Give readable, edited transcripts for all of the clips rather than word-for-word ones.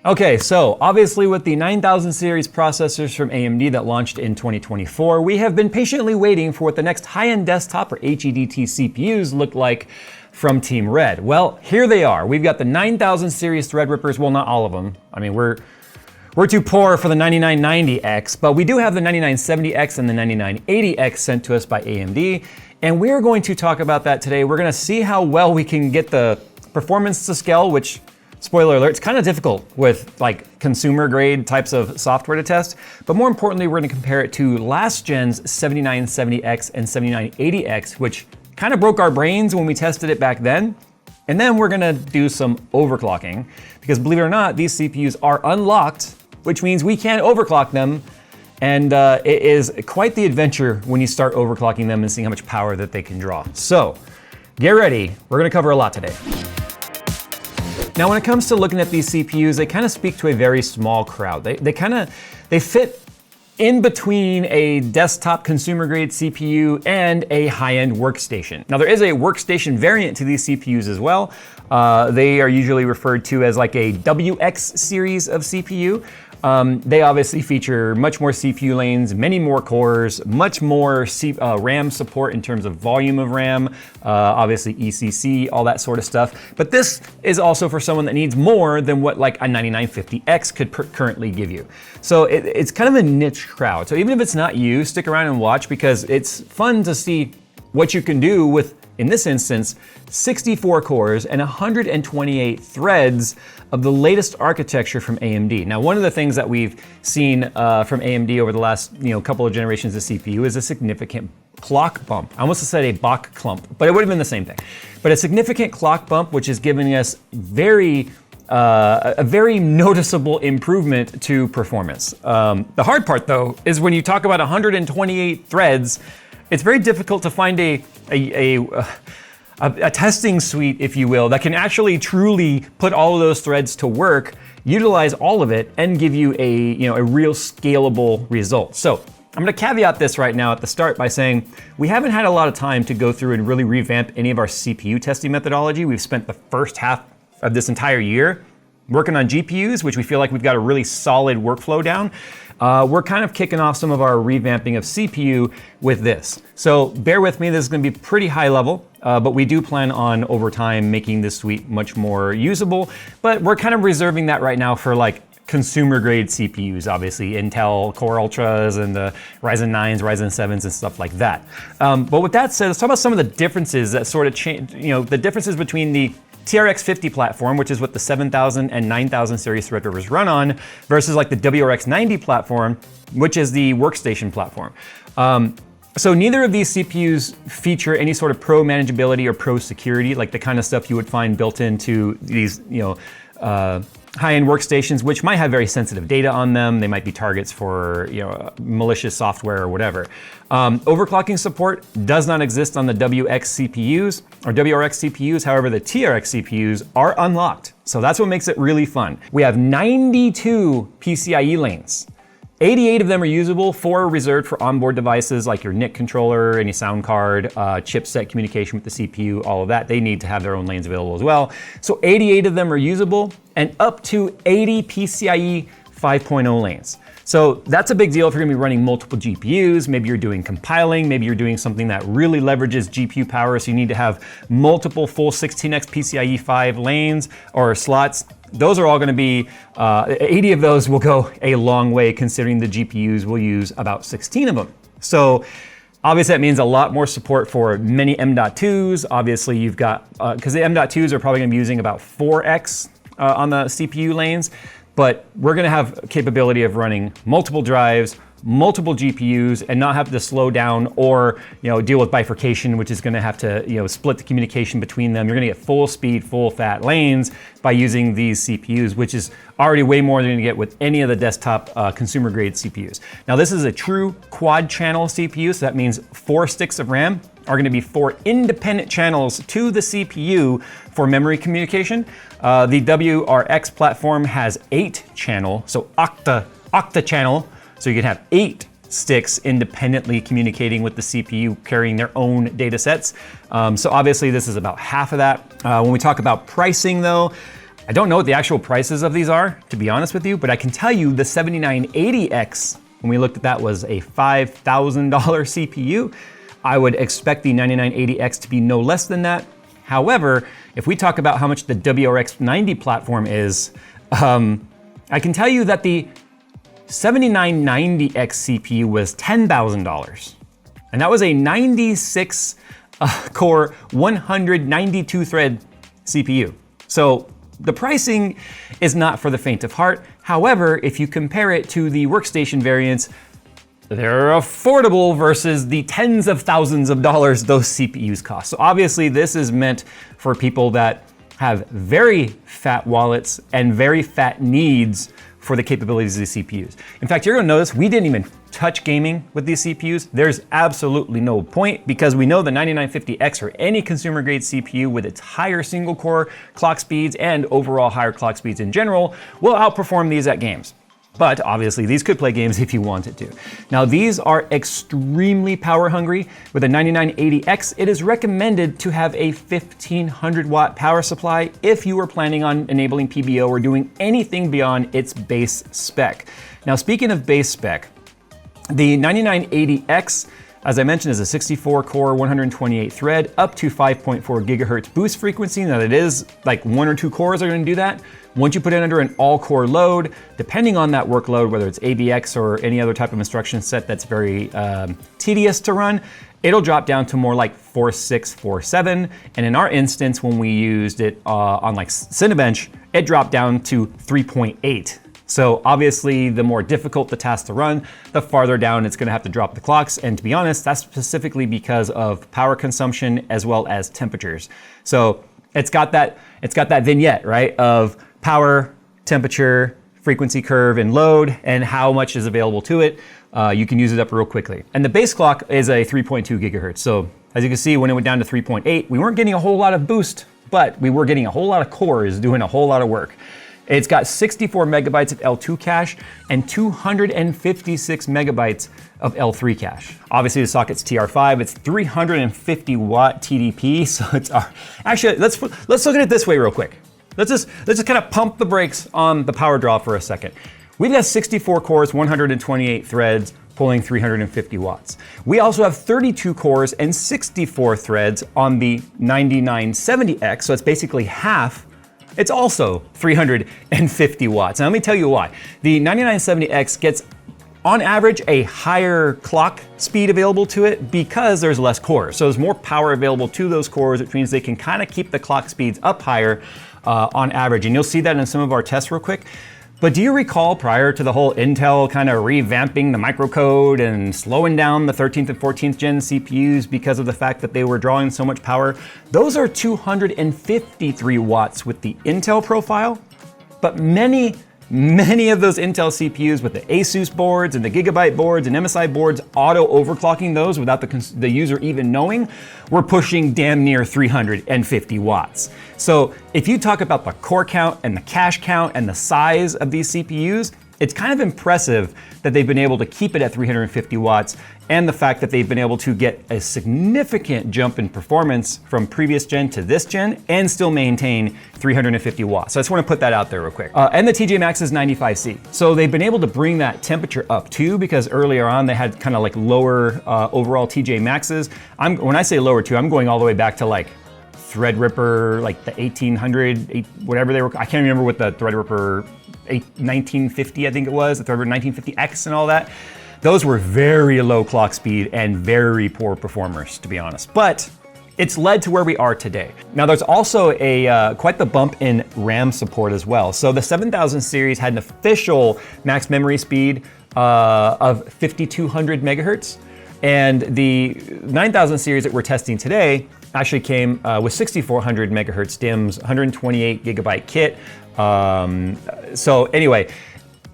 Okay, so obviously with the 9000 series processors from AMD that launched in 2024, we have been patiently waiting for what the next high-end desktop or HEDT CPUs look like from Team Red. Well, here they are. We've got the 9000 series Threadrippers. Well, not all of them. I mean, we're too poor for the 9990X, but we do have the 9970X and the 9980X sent to us by AMD, and we're going to talk about that today. We're gonna see how well we can get the performance to scale, which, spoiler alert, it's kind of difficult with like consumer grade types of software to test, but more importantly, we're gonna compare it to last gen's 7970X and 7980X, which kind of broke our brains when we tested it back then. And then we're gonna do some overclocking, because believe it or not, these CPUs are unlocked, which means we can overclock them. And it is quite the adventure when you start overclocking them and seeing how much power that they can draw. So get ready, we're gonna cover a lot today. Now, when it comes to looking at these CPUs, they kind of speak to a very small crowd. They fit in between a desktop consumer grade CPU and a high-end workstation. Now, there is a workstation variant to these CPUs as well. They are usually referred to as like a WX series of CPU. They obviously feature much more CPU lanes, many more cores, much more RAM support in terms of volume of RAM, obviously ECC, all that sort of stuff. But this is also for someone that needs more than what like a 9950X could currently give you. So it's kind of a niche crowd. So even if it's not you, stick around and watch, because it's fun to see what you can do with, in this instance, 64 cores and 128 threads of the latest architecture from AMD. Now, one of the things that we've seen from AMD over the last couple of generations of CPU is a significant clock bump. I almost said a Bach clump, but it would have been the same thing. But a significant clock bump, which is giving us a very noticeable improvement to performance. The hard part, though, is when you talk about 128 threads, it's very difficult to find a testing suite, if you will, that can actually truly put all of those threads to work, utilize all of it, and give you a real scalable result. So I'm gonna caveat this right now at the start by saying we haven't had a lot of time to go through and really revamp any of our CPU testing methodology. We've spent the first half of this entire year working on GPUs, which we feel like we've got a really solid workflow down. We're kind of kicking off some of our revamping of CPU with this. So bear with me, this is gonna be pretty high level, but we do plan on over time making this suite much more usable, but we're kind of reserving that right now for like consumer grade CPUs, obviously Intel Core Ultras and the Ryzen 9s, Ryzen 7s and stuff like that. But with that said, let's talk about some of the differences that sort of change, the differences between the TRX 50 platform, which is what the 7000 and 9000 series Threadrippers run on, versus like the WRX 90 platform, which is the workstation platform. So neither of these CPUs feature any sort of pro manageability or pro security, like the kind of stuff you would find built into these, high-end workstations, which might have very sensitive data on them. They might be targets for malicious software or whatever. Overclocking support does not exist on the WX CPUs or WRX CPUs. However, the TRX CPUs are unlocked. So that's what makes it really fun. We have 92 PCIe lanes. 88 of them are usable, 4 are reserved for onboard devices like your NIC controller, any sound card, chipset communication with the CPU, all of that. They need to have their own lanes available as well. So 88 of them are usable, and up to 80 PCIe 5.0 lanes. So that's a big deal if you're gonna be running multiple GPUs. Maybe you're doing compiling, maybe you're doing something that really leverages GPU power, so you need to have multiple full 16x PCIe 5 lanes or slots. Those are all gonna be, 80 of those will go a long way, considering the GPUs will use about 16 of them. So obviously that means a lot more support for many M.2s. Obviously you've got, because the M.2s are probably gonna be using about 4x on the CPU lanes, but we're gonna have capability of running multiple drives, multiple GPUs, and not have to slow down or deal with bifurcation, which is gonna have to split the communication between them. You're gonna get full speed, full fat lanes by using these CPUs, which is already way more than you get with any of the desktop consumer grade CPUs. Now this is a true quad channel CPU, so that means 4 sticks of RAM are gonna be 4 independent channels to the CPU for memory communication. The WRX platform has 8 channel, so octa channel, so you can have 8 sticks independently communicating with the CPU, carrying their own data sets. So obviously this is about half of that. When we talk about pricing though, I don't know what the actual prices of these are, to be honest with you, but I can tell you the 7980X, when we looked at that, was a $5,000 CPU. I would expect the 9980X to be no less than that. However, if we talk about how much the WRX 90 platform is, I can tell you that the 7990X CPU was $10,000. And that was a 96 core, 192 thread CPU. So the pricing is not for the faint of heart. However, if you compare it to the Workstation variants, they're affordable versus the tens of thousands of dollars those CPUs cost. So obviously this is meant for people that have very fat wallets and very fat needs for the capabilities of these CPUs. In fact, you're gonna notice we didn't even touch gaming with these CPUs. There's absolutely no point because we know the 9950X or any consumer grade CPU with its higher single core clock speeds and overall higher clock speeds in general will outperform these at games. But obviously these could play games if you wanted to. Now these are extremely power hungry. With a 9980X, it is recommended to have a 1500 watt power supply if you are planning on enabling PBO or doing anything beyond its base spec. Now speaking of base spec, the 9980X, as I mentioned, is a 64 core, 128 thread, up to 5.4 gigahertz boost frequency. Now that is like 1 or 2 cores are gonna do that. Once you put it under an all-core load, depending on that workload, whether it's ABX or any other type of instruction set that's very tedious to run, it'll drop down to more like 4.6, 4.7. And in our instance, when we used it on like Cinebench, it dropped down to 3.8. So obviously, the more difficult the task to run, the farther down it's gonna have to drop the clocks. And to be honest, that's specifically because of power consumption as well as temperatures. So it's got that vignette, right, of power, temperature, frequency curve, and load, and how much is available to it. You can use it up real quickly. And the base clock is a 3.2 gigahertz. So as you can see, when it went down to 3.8, we weren't getting a whole lot of boost, but we were getting a whole lot of cores doing a whole lot of work. It's got 64 megabytes of L2 cache and 256 megabytes of L3 cache. Obviously the socket's TR5, it's 350 watt TDP, so it's actually, let's look at it this way real quick. Let's just kind of pump the brakes on the power draw for a second. We've got 64 cores, 128 threads, pulling 350 watts. We also have 32 cores and 64 threads on the 9970X, so it's basically half. It's also 350 watts. Now let me tell you why. The 9970X gets, on average, a higher clock speed available to it because there's less cores. So there's more power available to those cores, which means they can kind of keep the clock speeds up higher on average. And you'll see that in some of our tests real quick. But do you recall prior to the whole Intel kind of revamping the microcode and slowing down the 13th and 14th gen CPUs because of the fact that they were drawing so much power? Those are 253 watts with the Intel profile, but many of those Intel CPUs with the Asus boards and the Gigabyte boards and MSI boards auto overclocking those without the user even knowing, we're pushing damn near 350 watts. So if you talk about the core count and the cache count and the size of these CPUs, it's kind of impressive that they've been able to keep it at 350 watts and the fact that they've been able to get a significant jump in performance from previous gen to this gen and still maintain 350 watts. So I just want to put that out there real quick. And the TJ Maxx is 95C. So they've been able to bring that temperature up too, because earlier on they had kind of like lower overall TJ Maxxes. When I say lower too, I'm going all the way back to like Threadripper, like the 1800, whatever they were. I can't remember what the Threadripper 1950, I think it was, the Threadripper 1950X and all that. Those were very low clock speed and very poor performers, to be honest. But it's led to where we are today. Now there's also quite the bump in RAM support as well. So the 7000 series had an official max memory speed of 5200 megahertz. And the 9000 series that we're testing today actually came with 6400 megahertz DIMMs, 128 gigabyte kit. So anyway,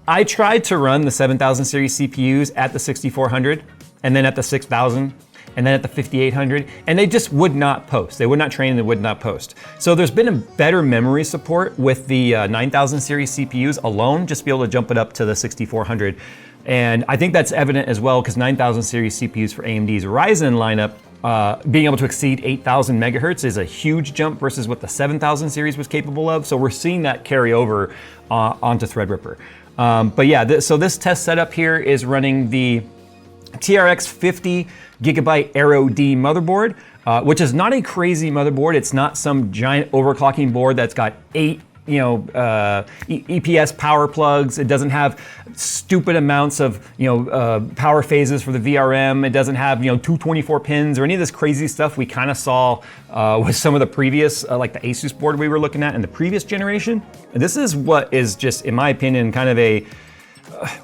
I tried to run the 7000 series CPUs at the 6400 and then at the 6000 and then at the 5800, and they just would not post. They would not train, they would not post. So there's been a better memory support with the 9000 series CPUs alone, just to be able to jump it up to the 6400. And I think that's evident as well because 9000 series CPUs for AMD's Ryzen lineup being able to exceed 8,000 megahertz is a huge jump versus what the 7,000 series was capable of. So we're seeing that carry over onto Threadripper. But yeah, so this test setup here is running the TRX 50 gigabyte Aero D motherboard, which is not a crazy motherboard. It's not some giant overclocking board that's got 8 EPS power plugs. It doesn't have stupid amounts of power phases for the VRM. It doesn't have 224 pins or any of this crazy stuff we kind of saw with some of the previous like the Asus board we were looking at in the previous generation. And this is what is just, in my opinion, kind of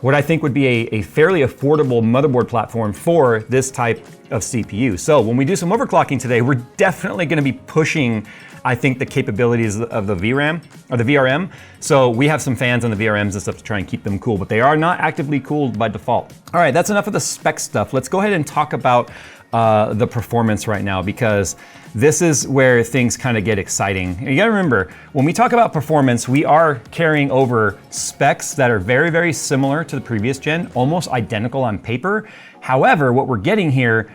what I think would be a fairly affordable motherboard platform for this type of CPU. So when we do some overclocking today, we're definitely going to be pushing, I think, the capabilities of the VRAM or the VRM. So we have some fans on the VRMs and stuff to try and keep them cool, but they are not actively cooled by default. All right, that's enough of the spec stuff. Let's go ahead and talk about the performance right now, because this is where things kind of get exciting. And you gotta remember, when we talk about performance, we are carrying over specs that are very, very similar to the previous gen, almost identical on paper. However, what we're getting here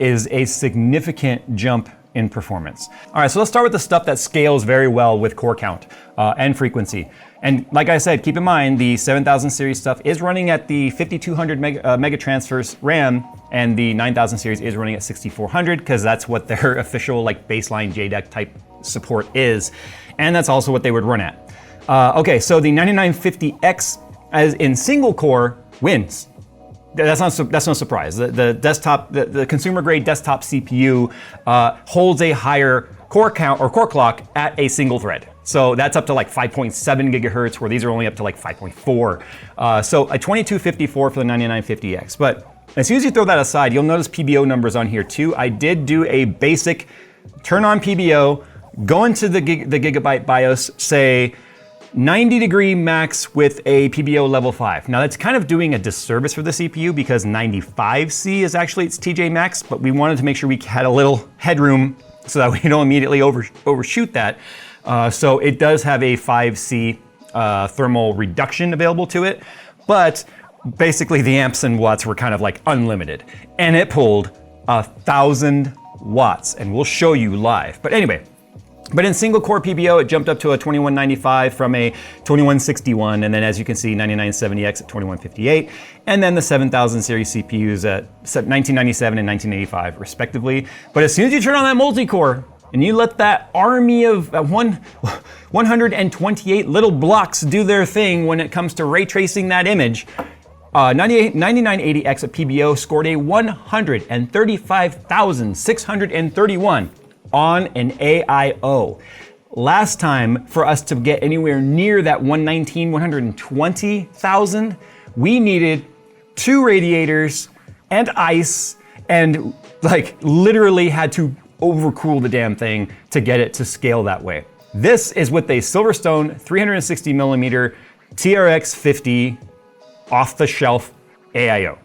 is a significant jump in performance. All right, so let's start with the stuff that scales very well with core count and frequency. And like I said, keep in mind the 7000 series stuff is running at the 5200 mega transfers RAM, and the 9000 series is running at 6400 because that's what their official like baseline JDEC type support is, and that's also what they would run at. Okay, so the 9950X as in single core wins. That's no surprise. The consumer grade desktop CPU holds a higher core count or core clock at a single thread. So that's up to like 5.7 gigahertz, where these are only up to like 5.4. So a 2254 for the 9950X. But as soon as you throw that aside, you'll notice PBO numbers on here too. I did do a basic turn on PBO, go into the gigabyte BIOS, say 90 degree max with a PBO level 5. Now that's kind of doing a disservice for the CPU because 95C is actually its TJ max, but we wanted to make sure we had a little headroom so that we don't immediately overshoot that. So it does have a 5C thermal reduction available to it, but basically the amps and watts were kind of like unlimited, and it pulled 1,000 watts, and we'll show you live. But anyway, but in single core PBO, it jumped up to a 2195 from a 2161, and then as you can see, 9970X at 2158, and then the 7000 series CPUs at 1997 and 1985 respectively. But as soon as you turn on that multi-core, and you let that army of 128 little blocks do their thing when it comes to ray tracing that image, 9980X at PBO scored a 135,631 on an AIO. Last time, for us to get anywhere near that 120,000, we needed 2 radiators and ice, and like literally had to overcool the damn thing to get it to scale that way. This is with a Silverstone 360 millimeter TRX 50 off the shelf AIO.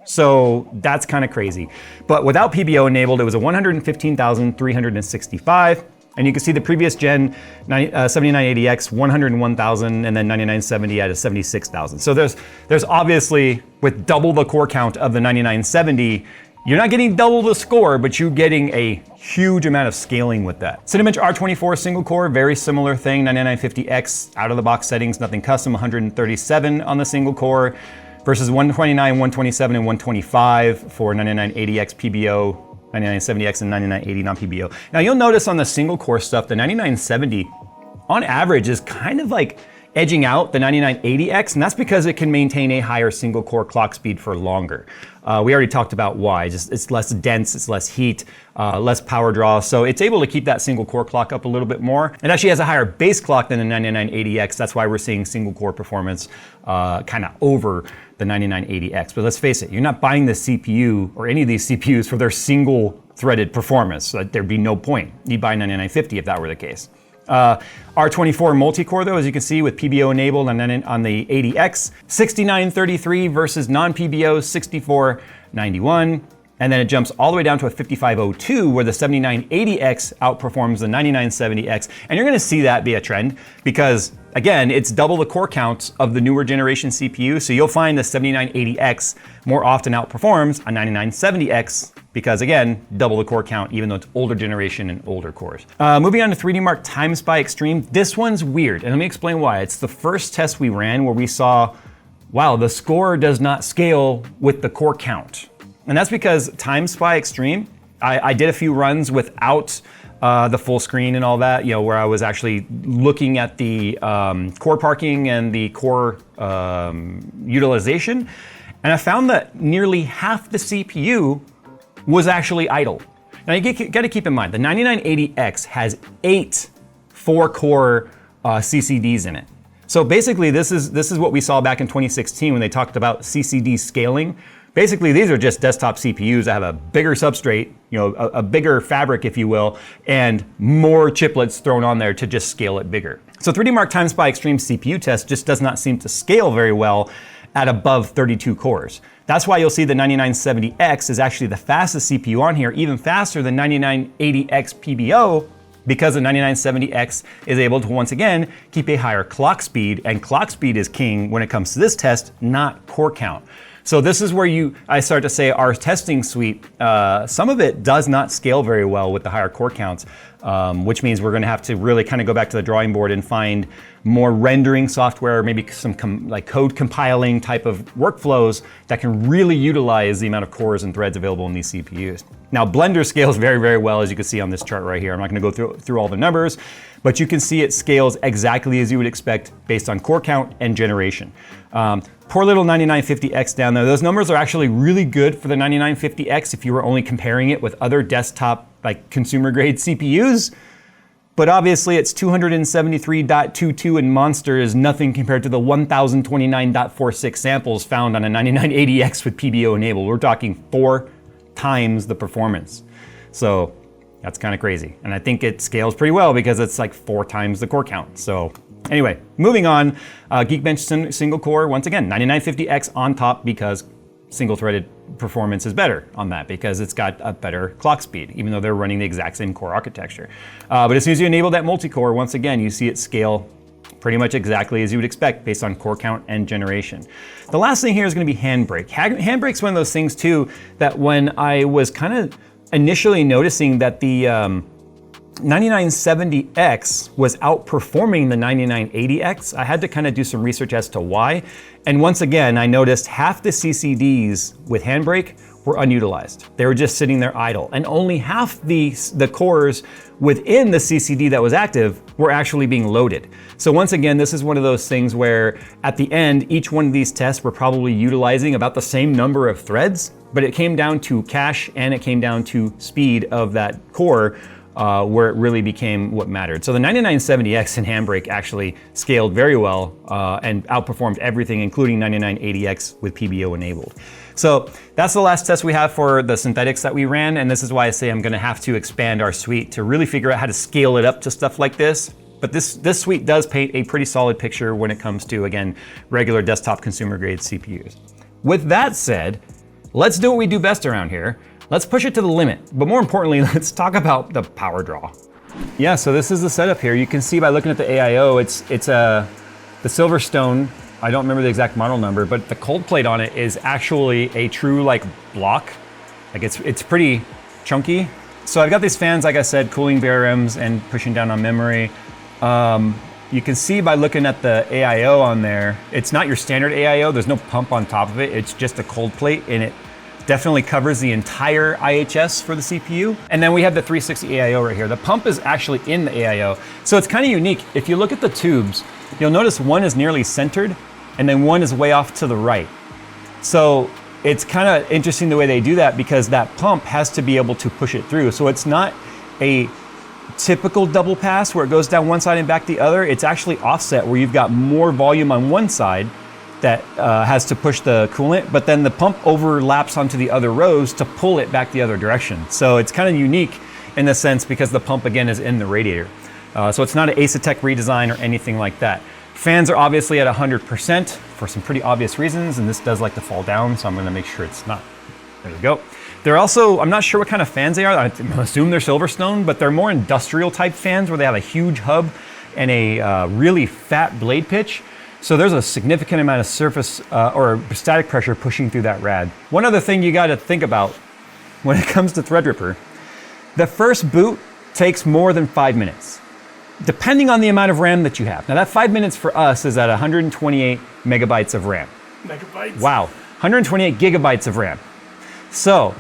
So that's kind of crazy. But without PBO enabled, it was a 115,365. And you can see the previous gen 7980X, 101,000, and then 9970 at a 76,000. So there's obviously, with double the core count of the 9970, you're not getting double the score, but you're getting a huge amount of scaling with that. Cinebench R24 single core, very similar thing, 9950X, out of the box settings, nothing custom, 137 on the single core, versus 129, 127, and 125 for 9980X PBO, 9970X, and 9980 non-PBO. Now you'll notice on the single core stuff, the 9970 on average is kind of like edging out the 9980X, and that's because it can maintain a higher single core clock speed for longer. We already talked about why. It's less dense, it's less heat, less power draw, so it's able to keep that single core clock up a little bit more. It actually has a higher base clock than the 9980X. That's why we're seeing single core performance kind of over the 9980X. But let's face it, you're not buying the CPU or any of these CPUs for their single threaded performance. There'd be no point. You'd buy 9950 if that were the case. R24 multi-core though, as you can see, with PBO enabled on the 80X, 6933 versus non-PBO 6491. And then it jumps all the way down to a 5502 where the 7980X outperforms the 9970X. And you're gonna see that be a trend because, again, it's double the core count of the newer generation CPU. So you'll find the 7980X more often outperforms a 9970X because again, double the core count, even though it's older generation and older cores. Moving on to 3D Mark Time Spy Extreme. This one's weird, and let me explain why. It's the first test we ran where we saw, wow, the score does not scale with the core count. And that's because Time Spy Extreme, I did a few runs without the full screen and all that, where I was actually looking at the core parking and the core utilization. And I found that nearly half the CPU was actually idle. Now you gotta keep in mind, the 9980X has 8 4-core CCDs in it. So basically this is what we saw back in 2016 when they talked about CCD scaling. Basically, these are just desktop CPUs that have a bigger substrate, a bigger fabric, if you will, and more chiplets thrown on there to just scale it bigger. So 3D Mark Time Spy Extreme CPU test just does not seem to scale very well at above 32 cores. That's why you'll see the 9970X is actually the fastest CPU on here, even faster than 9980X PBO, because the 9970X is able to, once again, keep a higher clock speed, and clock speed is king when it comes to this test, not core count. So this is where I start to say our testing suite, some of it does not scale very well with the higher core counts, which means we're gonna have to really kind of go back to the drawing board and find more rendering software, maybe some like code compiling type of workflows that can really utilize the amount of cores and threads available in these CPUs. Now, Blender scales very, very well, as you can see on this chart right here. I'm not gonna go through all the numbers, but you can see it scales exactly as you would expect based on core count and generation. Poor little 9950X down there. Those numbers are actually really good for the 9950X if you were only comparing it with other desktop, like consumer grade CPUs. But obviously it's 273.22 and monster is nothing compared to the 1029.46 samples found on a 9980X with PBO enabled. We're talking 4 times the performance. So that's kind of crazy. And I think it scales pretty well because it's like 4 times the core count. So anyway, moving on, Geekbench single core, once again, 9950X on top because single threaded performance is better on that because it's got a better clock speed, even though they're running the exact same core architecture. But as soon as you enable that multi-core, once again, you see it scale pretty much exactly as you would expect based on core count and generation. The last thing here is gonna be Handbrake. Handbrake's one of those things too, that when I was kind of initially noticing that the 9970X was outperforming the 9980X, I had to kind of do some research as to why. And once again, I noticed half the CCDs with Handbrake were unutilized. They were just sitting there idle. And only half the cores within the CCD that was active were actually being loaded. So once again, this is one of those things where at the end, each one of these tests were probably utilizing about the same number of threads, but it came down to cache and it came down to speed of that core, where it really became what mattered. So the 9970X and Handbrake actually scaled very well and outperformed everything, including 9980X with PBO enabled. So that's the last test we have for the synthetics that we ran, and this is why I say I'm gonna have to expand our suite to really figure out how to scale it up to stuff like this. But this suite does paint a pretty solid picture when it comes to, again, regular desktop consumer grade CPUs. With that said, let's do what we do best around here. Let's push it to the limit, but more importantly, let's talk about the power draw. Yeah, so this is the setup here. You can see by looking at the AIO, it's the Silverstone. I don't remember the exact model number, but the cold plate on it is actually a true like block. Like it's pretty chunky. So I've got these fans, like I said, cooling VRMs and pushing down on memory. You can see by looking at the AIO on there, it's not your standard AIO. There's no pump on top of it. It's just a cold plate, and it definitely covers the entire IHS for the CPU. And then we have the 360 AIO right here. The pump is actually in the AIO. So it's kind of unique. If you look at the tubes, you'll notice one is nearly centered and then one is way off to the right. So it's kind of interesting the way they do that because that pump has to be able to push it through. So it's not a typical double pass where it goes down one side and back the other. It's actually offset where you've got more volume on one side that has to push the coolant, but then the pump overlaps onto the other rows to pull it back the other direction. So it's kind of unique in the sense because the pump again is in the radiator. So it's not an Asetek redesign or anything like that. Fans are obviously at 100% for some pretty obvious reasons, and this does like to fall down, so I'm gonna make sure it's not. There we go. They're also, I'm not sure what kind of fans they are. I assume they're Silverstone, but they're more industrial type fans where they have a huge hub and a really fat blade pitch. So there's a significant amount of surface or static pressure pushing through that rad. One other thing you got to think about when it comes to Threadripper, the first boot takes more than 5 minutes, depending on the amount of RAM that you have. Now that 5 minutes for us is at 128 megabytes of RAM. Megabytes? Wow, 128 gigabytes of RAM. So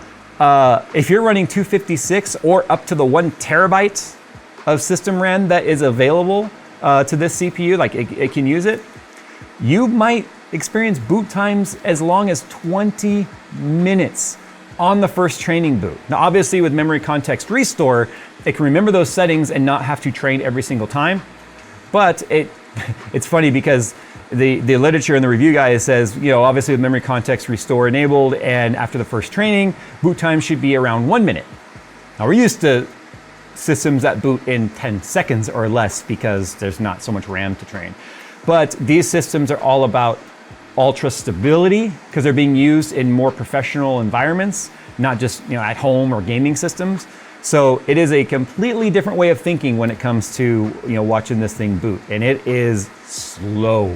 if you're running 256 or up to the 1 terabyte of system RAM that is available to this CPU, like it can use it, you might experience boot times as long as 20 minutes on the first training boot. Now, obviously with memory context restore, it can remember those settings and not have to train every single time. But it's funny because the literature and the review guys says, obviously with memory context restore enabled and after the first training, boot time should be around 1 minute. Now we're used to systems that boot in 10 seconds or less because there's not so much RAM to train. But these systems are all about ultra stability because they're being used in more professional environments, not just at home or gaming systems. So it is a completely different way of thinking when it comes to watching this thing boot, and it is slow.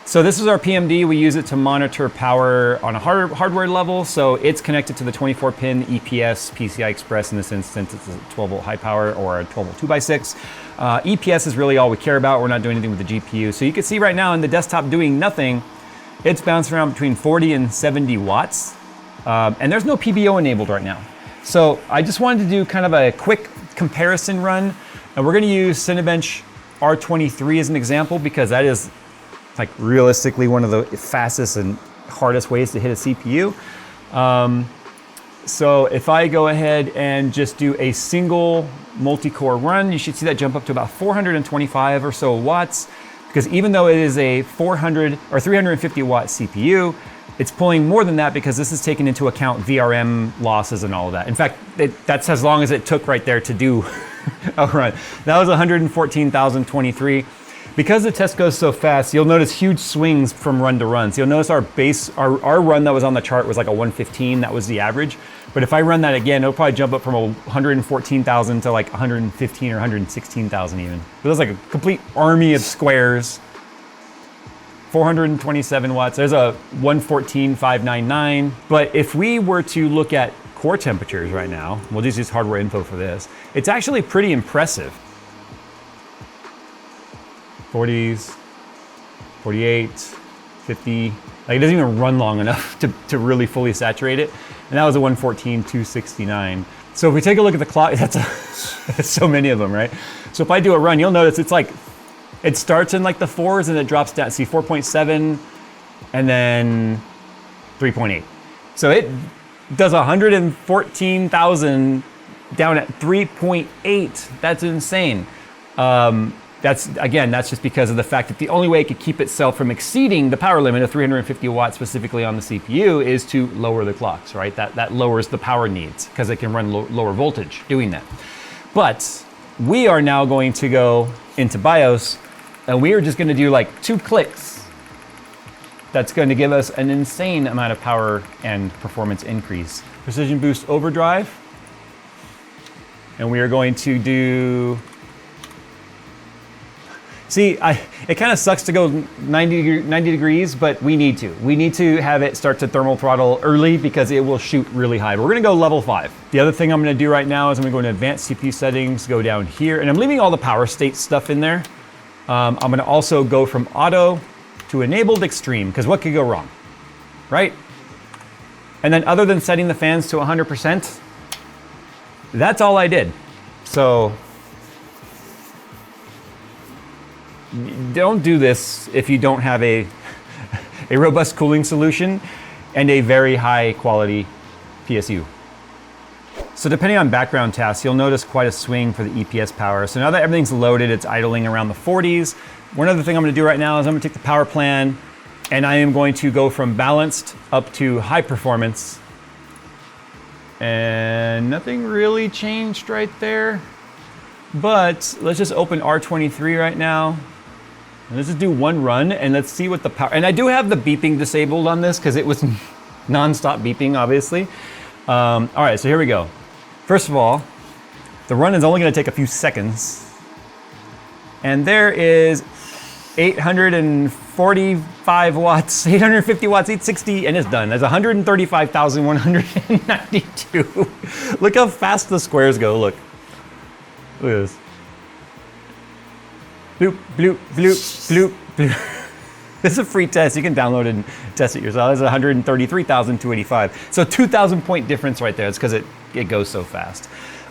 So this is our PMD. We use it to monitor power on a hardware level. So it's connected to the 24-pin EPS PCI Express. In this instance, it's a 12-volt high power or a 12-volt 2x6. EPS is really all we care about. We're not doing anything with the GPU. So you can see right now in the desktop doing nothing, it's bouncing around between 40 and 70 watts. And there's no PBO enabled right now. So I just wanted to do kind of a quick comparison run. And we're gonna use Cinebench R23 as an example because that is like realistically one of the fastest and hardest ways to hit a CPU. So if I go ahead and just do a single multi-core run, you should see that jump up to about 425 or so watts, because even though it is a 400 or 350 watt CPU, it's pulling more than that because this is taking into account VRM losses and all of that. In fact, that's as long as it took right there to do a run. That was 114,023. Because the test goes so fast, you'll notice huge swings from run to run. So you'll notice our run that was on the chart was like a 115, that was the average. But if I run that again, it'll probably jump up from 114,000 to like 115 or 116,000 even. So that's like a complete army of squares. 427 watts, there's a 114,599. But if we were to look at core temperatures right now, we'll just use hardware info for this, it's actually pretty impressive. 40s, 48, 50. Like it doesn't even run long enough to really fully saturate it. And that was a 114,269. So if we take a look at the clock, that's so many of them, right? So if I do a run, you'll notice it's like, it starts in like the 4s and it drops down. See 4.7 and then 3.8. So it does 114,000 down at 3.8. That's insane. That's just because of the fact that the only way it could keep itself from exceeding the power limit of 350 watts specifically on the CPU is to lower the clocks, right? That lowers the power needs because it can run lower voltage doing that. But we are now going to go into BIOS and we are just going to do like 2 clicks. That's going to give us an insane amount of power and performance increase. Precision Boost Overdrive. And we are going to do, see, it kind of sucks to go 90 degrees, but we need to. We need to have it start to thermal throttle early because it will shoot really high. But we're gonna go level 5. The other thing I'm gonna do right now is I'm gonna go into advanced CPU settings, go down here, and I'm leaving all the power state stuff in there. I'm gonna also go from auto to enabled extreme, because what could go wrong, right? And then other than setting the fans to 100%, that's all I did. So don't do this if you don't have a robust cooling solution and a very high quality PSU. So depending on background tasks, you'll notice quite a swing for the EPS power. So now that everything's loaded, it's idling around the 40s. One other thing I'm gonna do right now is I'm gonna take the power plan and I am going to go from balanced up to high performance. And nothing really changed right there. But let's just open R23 right now. And let's just do 1 run and let's see what the power, and I do have the beeping disabled on this because it was non-stop beeping, obviously. All right, so here we go. First of all, the run is only gonna take a few seconds. And there is 850 845 watts, 850 watts, 860, and it's done. That's 135,192. Look how fast the squares go, look. Look at this. Bloop, bloop, bloop, bloop, bloop. This is a free test. You can download it and test it yourself. It's 133,285. So 2,000 point difference right there. It's because it goes so fast.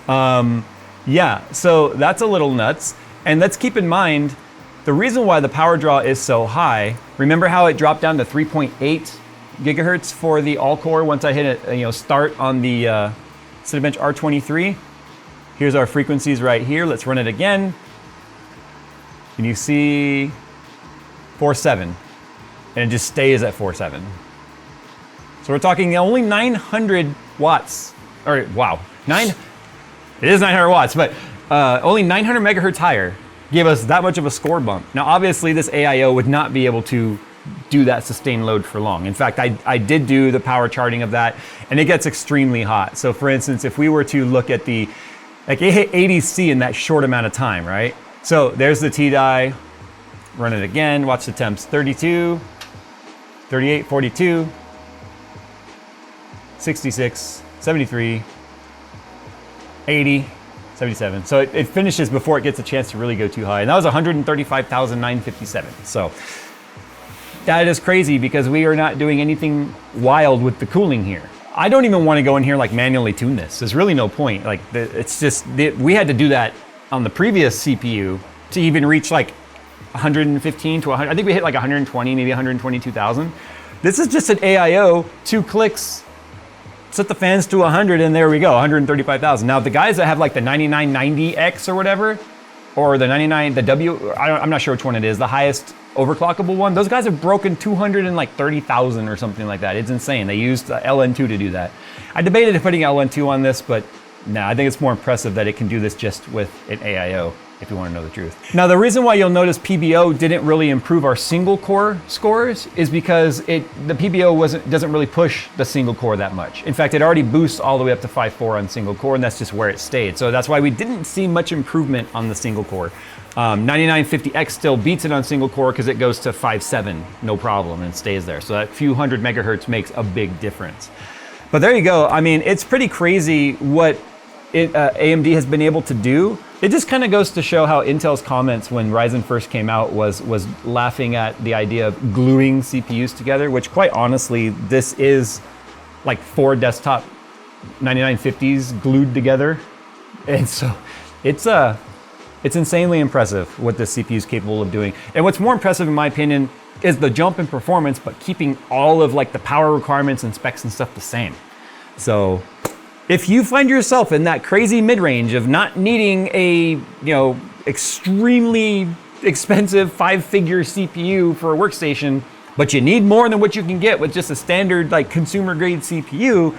Yeah, so that's a little nuts. And let's keep in mind, the reason why the power draw is so high, remember how it dropped down to 3.8 gigahertz for the all-core once I hit it, start on the Cinebench R23? Here's our frequencies right here. Let's run it again. And you see 4.7, and it just stays at 4.7. So we're talking only 900 watts, or wow, it is 900 watts, but only 900 megahertz higher gave us that much of a score bump. Now, obviously, this AIO would not be able to do that sustained load for long. In fact, I did do the power charting of that, and it gets extremely hot. So for instance, if we were to look at it hit 80C in that short amount of time, right? So there's the T-die, run it again, watch the temps, 32, 38, 42, 66, 73, 80, 77. So it finishes before it gets a chance to really go too high. And that was 135,957. So that is crazy because we are not doing anything wild with the cooling here. I don't even want to go in here like manually tune this. There's really no point. Like it's just, we had to do that on the previous CPU to even reach like 115 to 100. I think we hit like 120, maybe 122,000. This is just an AIO, 2 clicks, set the fans to 100, and there we go, 135,000. Now the guys that have like the 9990X or whatever, or the 99, the W, I'm not sure which one it is, the highest overclockable one, those guys have broken 230,000 or something like that. It's insane. They used LN2 to do that. I debated putting LN2 on this, but nah, I think it's more impressive that it can do this just with an AIO, if you want to know the truth. Now, the reason why you'll notice PBO didn't really improve our single core scores is because the PBO doesn't really push the single core that much. In fact, it already boosts all the way up to 5.4 on single core, and that's just where it stayed. So that's why we didn't see much improvement on the single core. 9950X still beats it on single core because it goes to 5.7, no problem, and stays there. So that few hundred megahertz makes a big difference. But there you go. I mean, it's pretty crazy what AMD has been able to do. It just kind of goes to show how Intel's comments when Ryzen first came out was laughing at the idea of gluing CPUs together, which quite honestly, this is like 4 desktop 9950s glued together. And so it's insanely impressive what this CPU is capable of doing. And what's more impressive in my opinion is the jump in performance, but keeping all of like the power requirements and specs and stuff the same. So if you find yourself in that crazy mid-range of not needing a, extremely expensive 5-figure CPU for a workstation, but you need more than what you can get with just a standard like consumer grade CPU,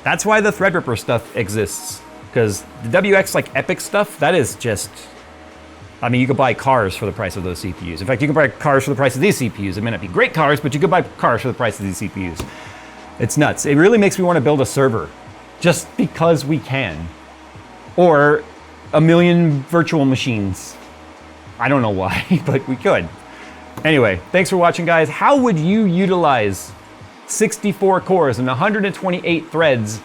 that's why the Threadripper stuff exists. Because the WX like Epic stuff, that is just, I mean, you could buy cars for the price of those CPUs. In fact, you can buy cars for the price of these CPUs. It may not be great cars, but you could buy cars for the price of these CPUs. It's nuts. It really makes me want to build a server just because we can. Or a million virtual machines. I don't know why, but we could. Anyway, thanks for watching, guys. How would you utilize 64 cores and 128 threads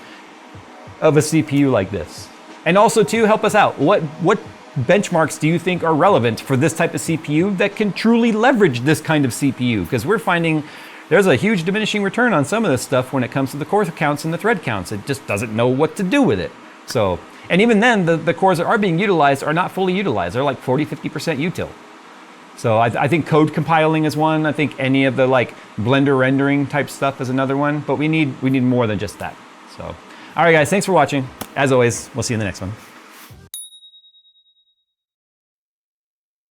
of a CPU like this? And also, too, help us out. What benchmarks do you think are relevant for this type of CPU that can truly leverage this kind of CPU? Because we're finding there's a huge diminishing return on some of this stuff when it comes to the core counts and the thread counts. It just doesn't know what to do with it. So, and even then, the cores that are being utilized are not fully utilized. They're like 40–50% util. So I think code compiling is one. I think any of the like Blender rendering type stuff is another one. But we need more than just that. So, all right, guys, thanks for watching. As always, we'll see you in the next one.